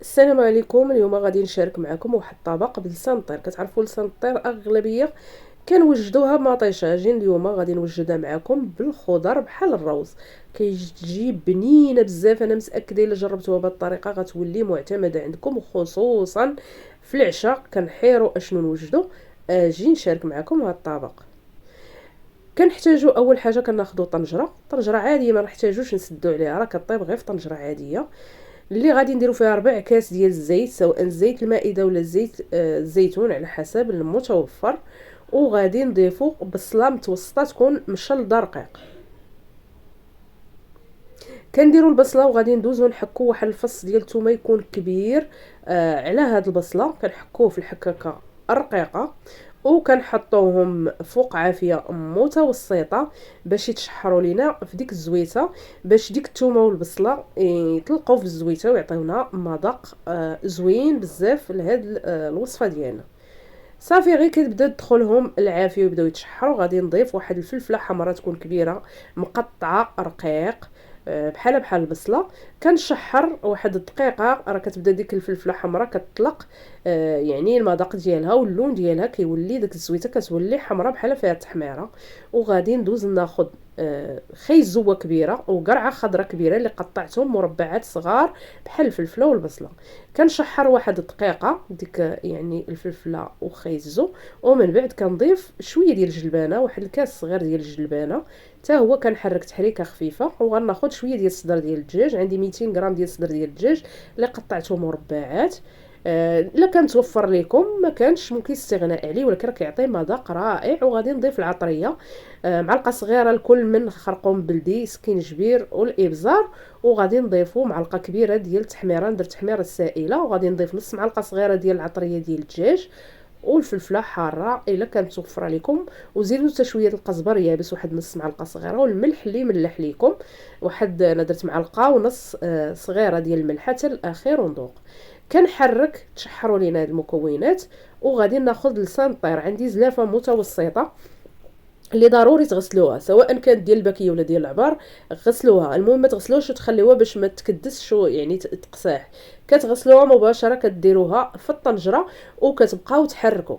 السلام عليكم. اليوم غادي نشارك معكم واحد الطبق بالسنطير. كتعرفوا السنطير اغلبيه كنوجدوها بمطيشه. اجي اليوم غادي نوجدها معكم بالخضر بحال الروز. كيجي بنينه بزاف. انا متاكده الا جربتوها بهذه الطريقه غتولي معتمده عندكم، وخصوصا في العشاء كنحيروا اشنو نوجدوا. اجي نشارك معكم هذا الطبق. كنحتاجوا اول حاجه كناخذوا طنجره عاديه، ما نحتاجوش نسدوا عليها، راه كطيب غير في طنجره عاديه. اللي غادي نديرو فيها 4 كاس ديال الزيت، سواء زيت المائده ولا زيت الزيتون على حسب المتوفر. وغادي نضيفو بصله متوسطه تكون مشلضه رقيق. كنديروا البصله وغادي ندوزو نحكو واحد الفص ديال الثومه يكون كبير. على هاد البصله كنحكوه في الحكاكه الرقيقه، وكنحطوهم فوق عافيه متوسطه باش يتشحروا لينا في ديك الزويته، باش ديك الثومه والبصله يطلقوا في الزويته ويعطيونا مذاق زوين بزاف لهاد الوصفه ديالنا. صافي غير كتبدا تدخلهم العافيه ويبداو يتشحروا، غادي نضيف واحد الفلفله حمراء تكون كبيره مقطعه رقيق بحال البصله. كنشحر واحد الدقيقه، راه كتبدا ديك الفلفله حمراء كتطلق. يعني المذاق ديالها واللون ديالها كيولي ديك الزويته كتولي حمراء بحال فيها التحميره. وغادي ندوز ناخذ خيزوه كبيره وقرعه خضراء كبيره اللي قطعتهم مربعات صغار بحال الفلفله والبصله. كنشحر واحد الدقيقه ديك يعني الفلفله وخيزو، ومن بعد كنضيف شويه ديال الجلبانه، واحد الكاس صغير ديال الجلبانه حتى هو كنحرك تحريكه خفيفه. وغناخذ شويه ديال الصدر ديال الدجاج، عندي 200 غرام ديال الصدر ديال الدجاج اللي قطعته مربعات. الا كان توفر لكم، ما كانش ممكن الاستغناء عليه، ولكن راه كيعطي مذاق رائع. وغادي نضيف العطريه معلقه صغيره الكل من خرقوم بلدي، سكينجبير والابزار. وغادي نضيفو معلقه كبيره ديال التحميره، ندير تحميره سائله. وغادي نضيف نص معلقه صغيره ديال العطريه ديال الدجاج والفلفله حاره الا كانت توفر عليكم. وزيدوا حتى شويه القزبر يابس، واحد نص معلقه صغيره، والملح اللي ملح ليكم واحد انا درت معلقه ونص صغيره ديال الملح حتى الاخير. وندوق كنحرك تشحروا لينا هاد المكونات. وغادي ناخذ السنطير، عندي زلافه متوسطه اللي ضروري تغسلوها، سواء كانت ديال الباكيه ولا ديال العبار. غسلوها، المهم ما تغسلوش وتخليوها باش ما تكدسش يعني تقساح. كتغسلوها مباشره كديروها في الطنجره وكتبقاو تحركوا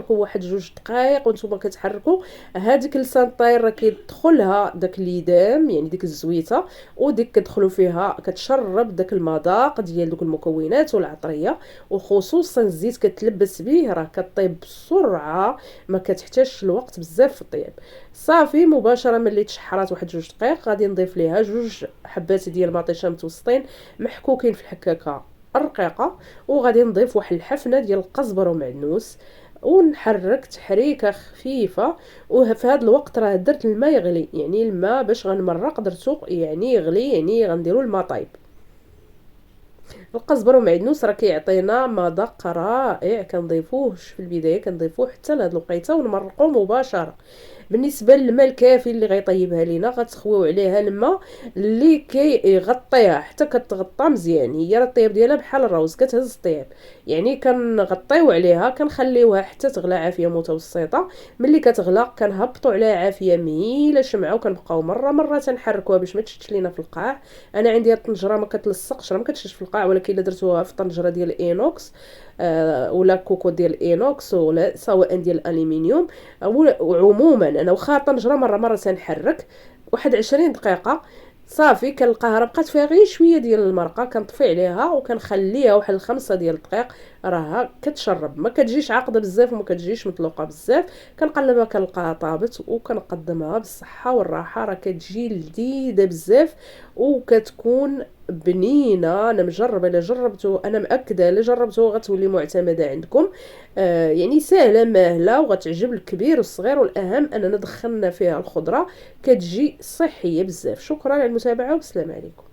واحد 2 دقائق. وانتم كتحركوا هذيك السنطير راه كيدخلها داك الليدام، يعني ديك الزويته، وديك كتدخلوا فيها كتشرب داك المذاق ديال دوك المكونات والعطريه. وخصوصا الزيت كتلبس به، راه كطيب بسرعه، ما كتحتاجش الوقت بزاف في الطياب. صافي مباشره ملي تشحرات واحد 2 دقائق غادي نضيف ليها 2 حبات ديال مطيشه متوسطين محكوكين في الحكاكه الرقيقه. وغادي نضيف واحد الحفنه ديال القزبر ومعدنوس، ونحرك تحريكه خفيفه. وفي هذا الوقت راه درت الماء يغلي، يعني الماء باش غنمرق درتو يعني يغلي، يعني غنديروا الماء طايب. القزبر ومعدنوس راه كيعطينا مذاق رائع. كنضيفوه في البدايه، كنضيفوه حتى لهاد الوقيته ونمرقوه مباشره. بالنسبه للماء الكافي اللي غيطيبها لينا، غتخويو عليها الماء اللي كيغطيها حتى كتغطى مزيان. هي راه الطياب ديالها بحال الروز كتهز الطياب، يعني كنغطيو عليها كنخليوها حتى تغلى عافيه متوسطه. ملي كتغلى كنهبطوا عليها عافيه مهيله شمعه، وكنبقاو مره تنحركوها باش ما تشتش لينا في القاع. انا عندي الطنجره ما كتلصقش، راه ما كتشتش في القاع، ولكن الا درتوها في طنجره ديال الاينوكس ولا كوكو ديال الاينوكس ولا سواء ديال الالومنيوم. وعموما انا واخا طنجره مره تنحرك واحد 20 دقيقه. صافي كنلقاها راه بقات فيها غير شويه ديال المرقه، كنطفي عليها وكنخليها واحد 5 ديال الدقائق. راها كتشرب، ما كتجيش عاقده بزاف وما كتجيش مطلوقه بزاف. كنقلبها كنلقاها طابت، وكنقدمها بالصحه والراحه. راه كتجي لذيذه بزاف وكتكون بنينه. انا مجربه، الا جربتو انا مأكده الا جربتو غتولي معتمده عندكم. يعني سهله ماهله وغتعجب الكبير والصغير، والاهم اننا دخلنا فيها الخضره كتجي صحيه بزاف. شكرا على المتابعه والسلام عليكم.